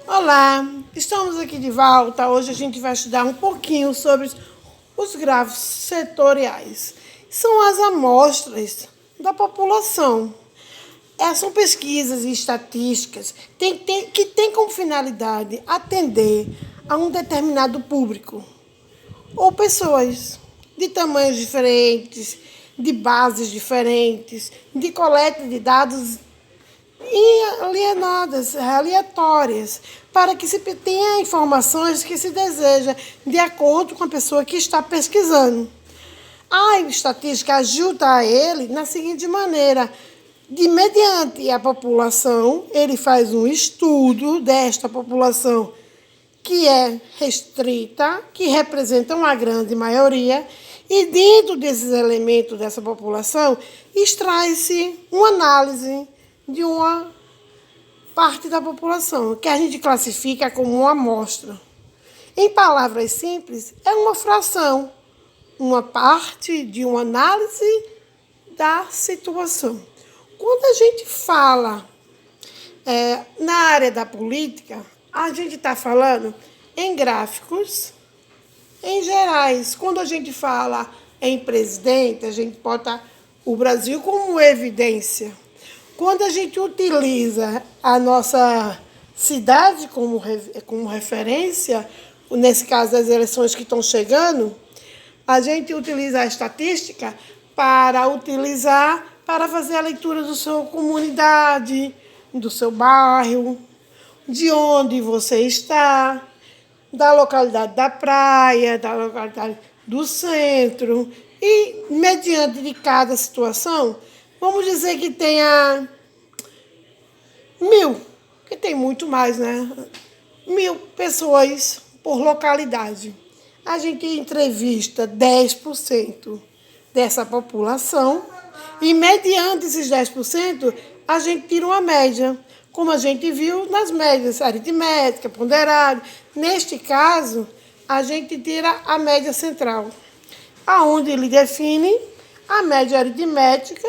Olá, estamos aqui de volta. Hoje a gente vai estudar um pouquinho sobre os gráficos setoriais. São as amostras da população. Essas são pesquisas e estatísticas que têm como finalidade atender a um determinado público ou pessoas de tamanhos diferentes, de bases diferentes, de coleta de dados e alienadas, aleatórias, para que se tenha informações que se deseja de acordo com a pessoa que está pesquisando. A estatística ajuda a ele na seguinte maneira: mediante a população, ele faz um estudo desta população que é restrita, que representa uma grande maioria, e dentro desses elementos dessa população, extrai-se uma análise de uma parte da população, que a gente classifica como uma amostra. Em palavras simples, é uma fração, uma parte de uma análise da situação. Quando a gente fala na área da política, a gente está falando em gráficos, em gerais. Quando a gente fala em presidente, a gente bota o Brasil como evidência. Quando a gente utiliza a nossa cidade como referência, nesse caso das eleições que estão chegando, a gente utiliza a estatística para fazer a leitura da sua comunidade, do seu bairro, de onde você está, da localidade da praia, da localidade do centro. E, mediante de cada situação, vamos dizer que tenha 1.000, que tem muito mais, né? 1.000 pessoas por localidade. A gente entrevista 10% dessa população e, mediante esses 10%, a gente tira uma média, como a gente viu nas médias aritmética, ponderada. Neste caso, a gente tira a média central, aonde ele define a média aritmética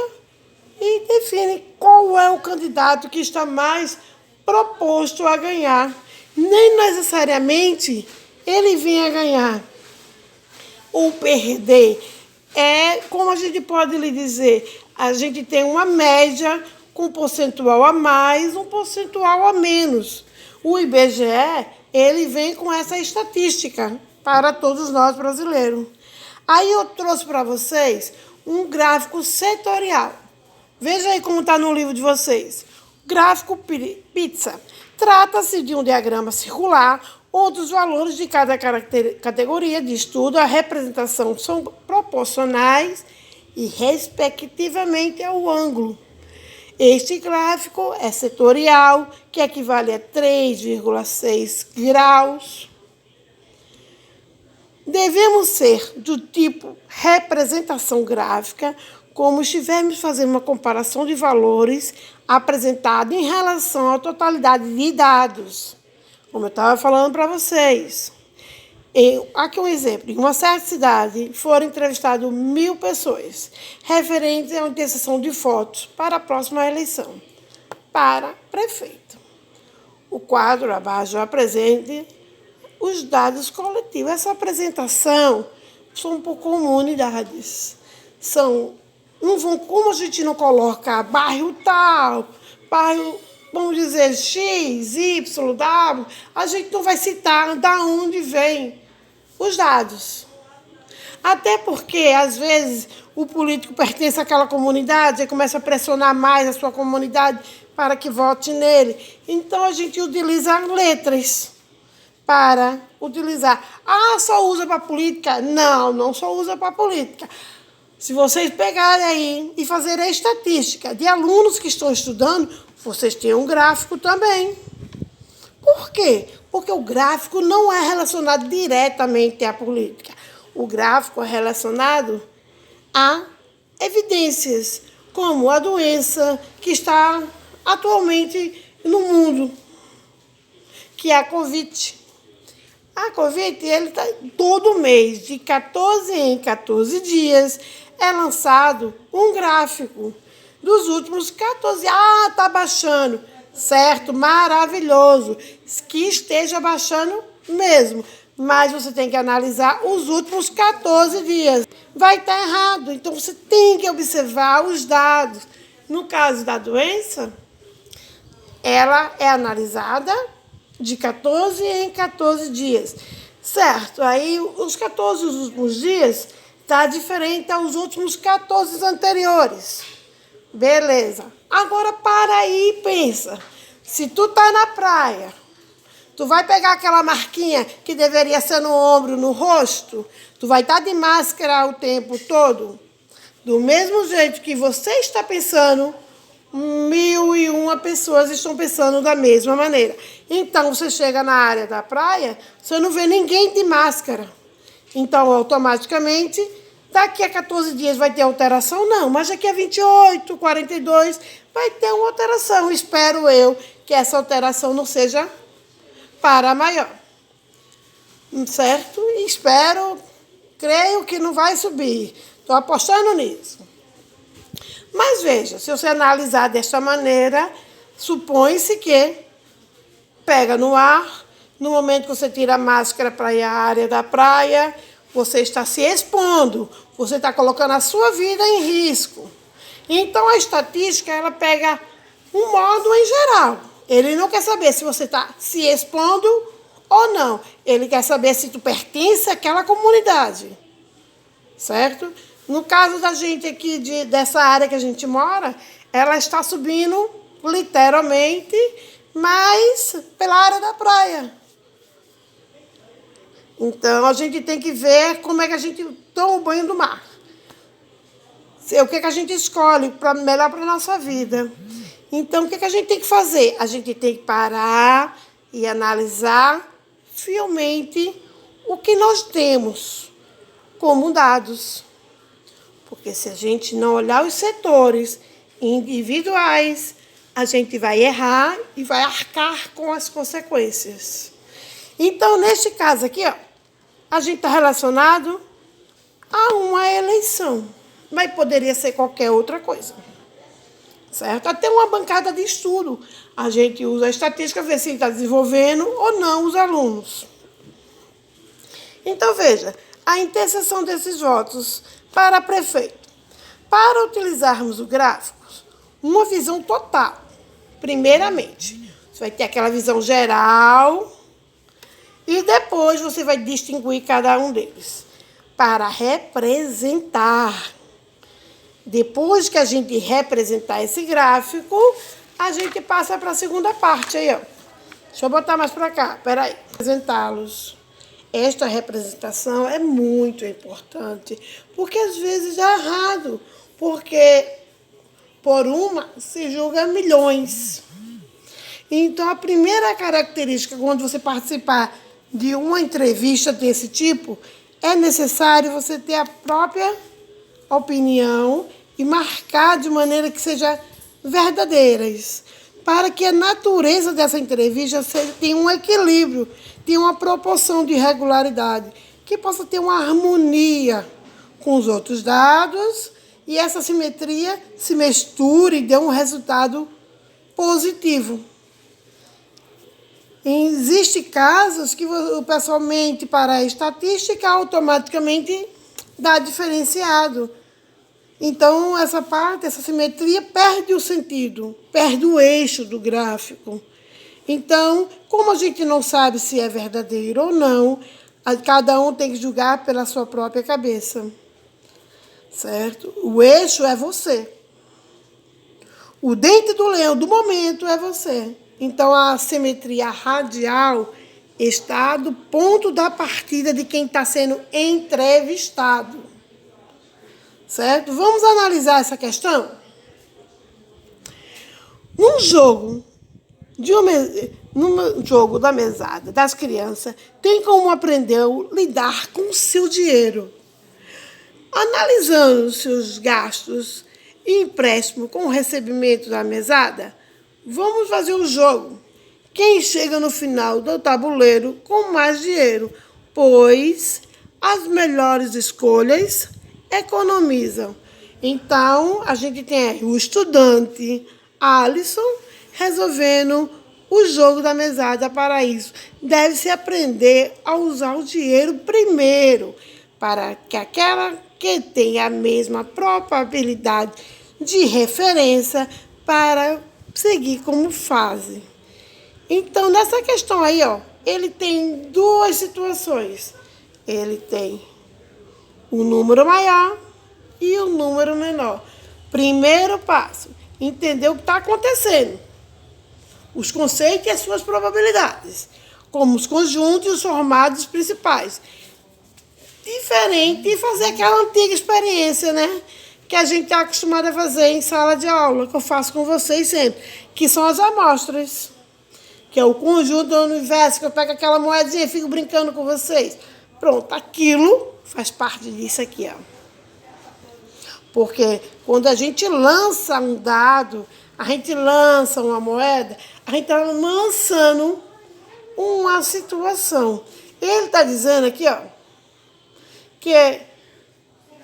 e define qual é o candidato que está mais proposto a ganhar. Nem necessariamente ele vem a ganhar ou perder. É como a gente pode lhe dizer, a gente tem uma média com um percentual a mais, um percentual a menos. O IBGE, ele vem com essa estatística para todos nós brasileiros. Aí eu trouxe para vocês um gráfico setorial. Veja aí como está no livro de vocês. Gráfico pizza. Trata-se de um diagrama circular, onde os valores de cada categoria de estudo, a representação são proporcionais e, respectivamente, ao ângulo. Este gráfico é setorial, que equivale a 3,6 graus. Devemos ser do tipo representação gráfica, como estivermos fazendo uma comparação de valores apresentados em relação à totalidade de dados, como eu estava falando para vocês. Aqui um exemplo. Em uma certa cidade foram entrevistadas 1.000 pessoas, referentes a uma interseção de fotos para a próxima eleição, para prefeito. O quadro abaixo apresenta os dados coletivos. Essa apresentação são por comunidades. Não vão, como a gente não coloca bairro tal, bairro, vamos dizer, X, Y, W, a gente não vai citar de onde vem os dados. Até porque, às vezes, o político pertence àquela comunidade e começa a pressionar mais a sua comunidade para que vote nele. Então, a gente utiliza letras para utilizar. Ah, só usa para política? Não, não só usa para política. Se vocês pegarem aí e fazerem a estatística de alunos que estão estudando, vocês têm um gráfico também. Por quê? Porque o gráfico não é relacionado diretamente à política. O gráfico é relacionado a evidências, como a doença que está atualmente no mundo, que é a Covid. A Covid, ele está todo mês, de 14 em 14 dias, é lançado um gráfico dos últimos 14. Ah, está baixando. certo? Maravilhoso. Que esteja baixando mesmo. Mas você tem que analisar os últimos 14 dias. Vai estar errado. Então, você tem que observar os dados. No caso da doença, ela é analisada de 14 em 14 dias. Certo? Aí, os 14 últimos dias está diferente aos últimos 14 anteriores. Beleza. Agora, para aí e pensa. Se tu tá na praia, tu vai pegar aquela marquinha que deveria ser no ombro, no rosto? Tu vai estar de máscara o tempo todo? Do mesmo jeito que você está pensando, 1.001 pessoas estão pensando da mesma maneira. Então, você chega na área da praia, você não vê ninguém de máscara. Então, automaticamente, daqui a 14 dias vai ter alteração? Não, mas daqui a 28, 42, vai ter uma alteração. Espero eu que essa alteração não seja para maior. Certo? Creio que não vai subir. Estou apostando nisso. Mas veja, se você analisar desta maneira, supõe-se que pega no ar, no momento que você tira a máscara para ir à área da praia, você está se expondo, você está colocando a sua vida em risco. Então, a estatística, ela pega um modo em geral. Ele não quer saber se você está se expondo ou não. Ele quer saber se tu pertence àquela comunidade. Certo? No caso da gente aqui, dessa área que a gente mora, ela está subindo, literalmente, mas pela área da praia. Então, a gente tem que ver como é que a gente toma o banho do mar. O que a gente escolhe melhor para a nossa vida. Então, o que a gente tem que fazer? A gente tem que parar e analisar fielmente o que nós temos como dados. Porque se a gente não olhar os setores individuais, a gente vai errar e vai arcar com as consequências. Então, neste caso aqui, ó, a gente está relacionado a uma eleição. Mas poderia ser qualquer outra coisa. Certo? Até uma bancada de estudo. A gente usa a estatística, ver se está desenvolvendo ou não os alunos. Então, veja, a interseção desses votos para prefeito. Para utilizarmos o gráfico, uma visão total. Primeiramente, você vai ter aquela visão geral e depois você vai distinguir cada um deles. Para representar. Depois que a gente representar esse gráfico, a gente passa para a segunda parte. Aí, ó. Deixa eu botar mais para cá. Espera aí. Apresentá-los. Esta representação é muito importante, porque às vezes é errado, porque por uma se julga milhões. Então, a primeira característica, quando você participar de uma entrevista desse tipo, é necessário você ter a própria opinião e marcar de maneira que seja verdadeiras, para que a natureza dessa entrevista tenha um equilíbrio, tenha uma proporção de regularidade, que possa ter uma harmonia com os outros dados e essa simetria se misture e dê um resultado positivo. Existem casos que o pessoal mente para a estatística, automaticamente dá diferenciado. Então, essa parte, essa simetria, perde o sentido, perde o eixo do gráfico. Então, como a gente não sabe se é verdadeiro ou não, cada um tem que julgar pela sua própria cabeça. Certo? O eixo é você. O dente do leão do momento é você. Então, a simetria radial está do ponto da partida de quem está sendo entrevistado. Certo? Vamos analisar essa questão? Num jogo da mesada das crianças, tem como aprender a lidar com o seu dinheiro. Analisando os seus gastos e empréstimo com o recebimento da mesada, vamos fazer o jogo. Quem chega no final do tabuleiro com mais dinheiro, pois as melhores escolhas economizam. Então, a gente tem aí o estudante Alisson, resolvendo o jogo da mesada. Para isso, deve-se aprender a usar o dinheiro primeiro, para que aquela que tem a mesma probabilidade de referência para seguir como fase. Então, nessa questão aí, ó, ele tem duas situações. Ele tem o número maior e o número menor. Primeiro passo, entender o que está acontecendo. Os conceitos e as suas probabilidades, como os conjuntos e os formados principais. Diferente de fazer aquela antiga experiência, né? Que a gente está acostumado a fazer em sala de aula, que eu faço com vocês sempre, que são as amostras, que é o conjunto do universo, que eu pego aquela moedinha e fico brincando com vocês. Pronto, aquilo faz parte disso aqui, ó. Porque quando a gente lança um dado, a gente lança uma moeda, a gente está lançando uma situação. Ele está dizendo aqui, ó, que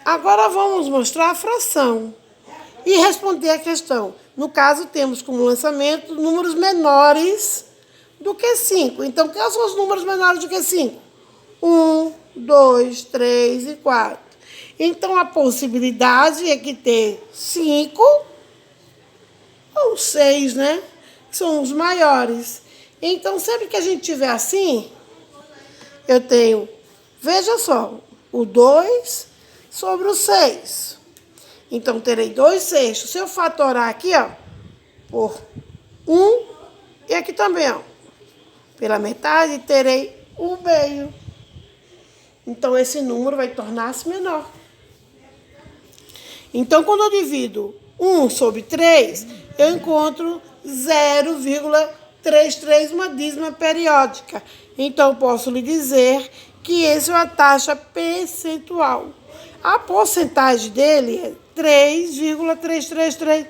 agora vamos mostrar a fração e responder a questão. No caso, temos como lançamento números menores do que 5. Então, quais são os números menores do que 5? 1, 2, 3 e 4. Então, a possibilidade é que ter 5 ou 6, né? Que são os maiores. Então, sempre que a gente tiver assim, eu tenho, veja só, o 2 sobre o 6. Então, terei 2 sextos. Se eu fatorar aqui, ó, por 1, e aqui também, ó, pela metade, terei 1 meio. Então, esse número vai tornar-se menor. Então, quando eu divido 1 sobre 3, eu encontro 0,33, uma dízima periódica. Então, eu posso lhe dizer que essa é uma taxa percentual. A porcentagem dele é 3,333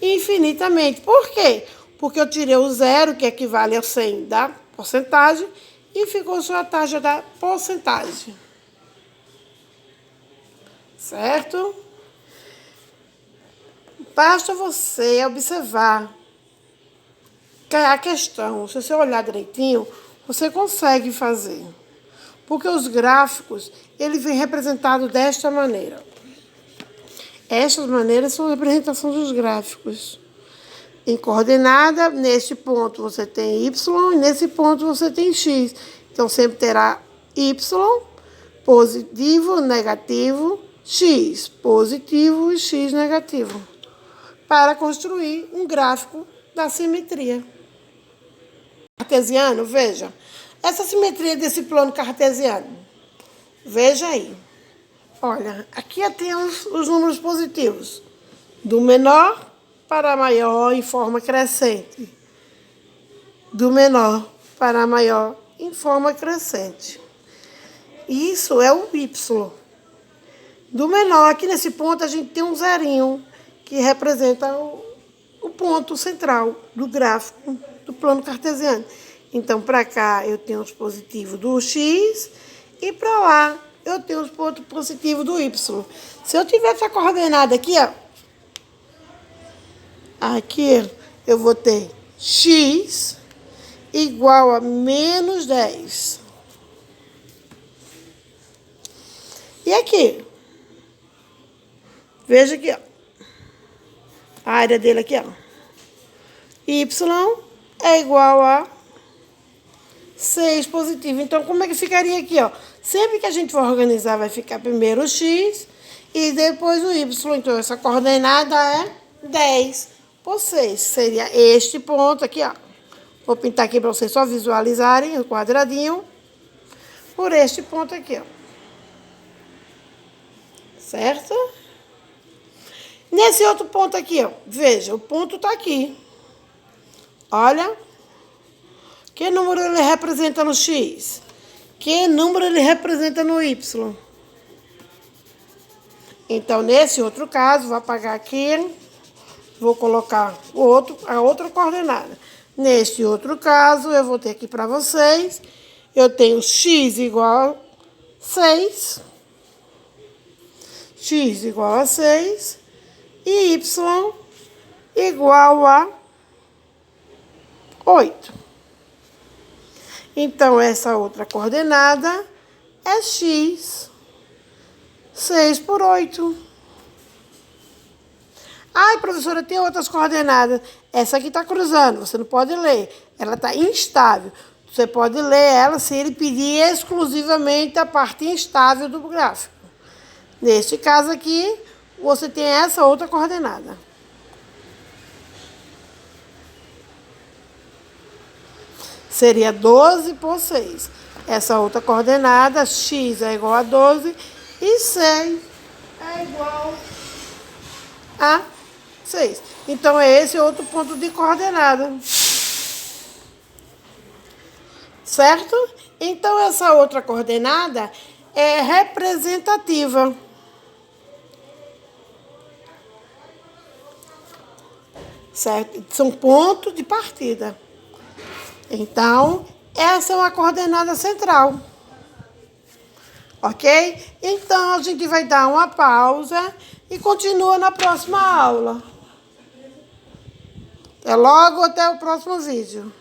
infinitamente. Por quê? Porque eu tirei o zero, que equivale ao 100 da porcentagem, e ficou só a taxa da porcentagem. Certo? Basta você observar que a questão, se você olhar direitinho, você consegue fazer. Porque os gráficos, ele vem representado desta maneira. Estas maneiras são a representação dos gráficos. Em coordenada, neste ponto você tem Y e nesse ponto você tem X. Então, sempre terá Y, positivo, negativo, X, positivo e X negativo, para construir um gráfico da simetria. Cartesiano, veja. Essa simetria desse plano cartesiano. Veja aí. Olha, aqui tem os números positivos. Do menor para maior em forma crescente. Do menor para maior em forma crescente. Isso é o Y. Do menor, aqui nesse ponto, a gente tem um zerinho, que representa o ponto central do gráfico do plano cartesiano. Então, para cá, eu tenho os positivos do X e para lá, eu tenho os pontos positivos do Y. Se eu tivesse a coordenada aqui, ó, aqui eu vou ter X igual a menos 10. E aqui? Veja aqui, ó. A área dele aqui, ó. Y é igual a 6 positivo. Então, como é que ficaria aqui, ó? Sempre que a gente for organizar, vai ficar primeiro o X e depois o Y. Então, essa coordenada é 10 por 6. Seria este ponto aqui, ó. Vou pintar aqui para vocês só visualizarem o quadradinho. Por este ponto aqui, ó. Certo? Nesse outro ponto aqui, ó. Veja, o ponto tá aqui. Olha. Que número ele representa no X? Que número ele representa no Y? Então, nesse outro caso, vou apagar aqui. Vou colocar a outra coordenada. Neste outro caso, eu vou ter aqui para vocês. Eu tenho X igual a 6. X igual a 6. E Y igual a 8. Então, essa outra coordenada é x. 6 por 8. Ai, professora, tem outras coordenadas. Essa aqui está cruzando, você não pode ler. Ela está instável. Você pode ler ela se ele pedir exclusivamente a parte instável do gráfico. Neste caso aqui, você tem essa outra coordenada. Seria 12 por 6. Essa outra coordenada, x é igual a 12 e 6 é igual a 6. Então, é esse outro ponto de coordenada. Certo? Então, essa outra coordenada é representativa. Certo? São pontos de partida. Então, essa é uma coordenada central. Ok? Então, a gente vai dar uma pausa e continua na próxima aula. Até logo, até o próximo vídeo.